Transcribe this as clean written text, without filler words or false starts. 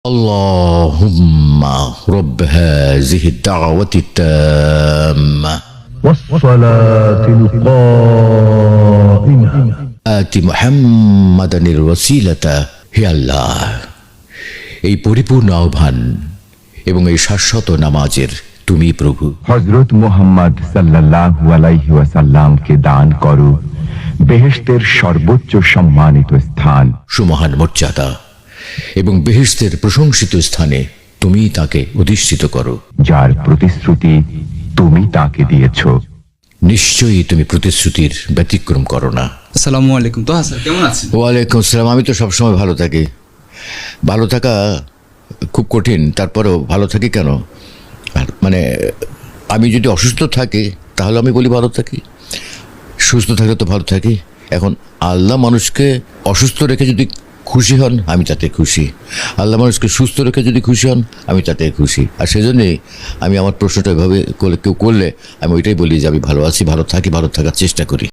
اللهم رب هذه الدعوة التامة والصلاة القائمة آت محمدا الوسيلة হে আল্লাহ, এই পরিপূর্ণ আহ্বান এবং এই শাশ্বত নামাজের তুমি প্রভু। হযরত মুহাম্মদ সাল্লাল্লাহু আলাইহি ওয়াসাল্লামকে দান করো বেহেশতের সর্বোচ্চ সম্মানিত স্থান, সুমহান মর্যাদা এবং বেহেশতের প্রশংসিত স্থানে তুমি তাকে অধিষ্ঠিত করো, যার প্রতিশ্রুতি তুমি তাকে দিয়েছ। নিশ্চয়ই তুমি প্রতিশ্রুতির ব্যতিক্রম করো না। আসসালামু আলাইকুম। তো স্যার কেমন আছেন? ওয়ালাইকুম আসসালাম। আমি তো সবসময় ভালো থাকি। ভালো থাকা খুব কঠিন, তারপরেও ভালো থাকি কেন? মানে আমি যদি অসুস্থ থাকি তাহলে আমি বলি ভালো থাকি, সুস্থ থাকলে তো ভালো থাকি। এখন আল্লাহ মানুষকে অসুস্থ রেখে যদি খুশি হন আমি তাতে খুশি, আল্লাহ মানুষকে সুস্থ রেখে যদি খুশি হন আমি তাতে খুশি। আর সেজন্যই আমি আমার প্রশ্নটা এভাবে কেউ করলে আমি ওইটাই বলি যে আমি ভালো আছি, ভালো থাকি, ভালো থাকার চেষ্টা করি।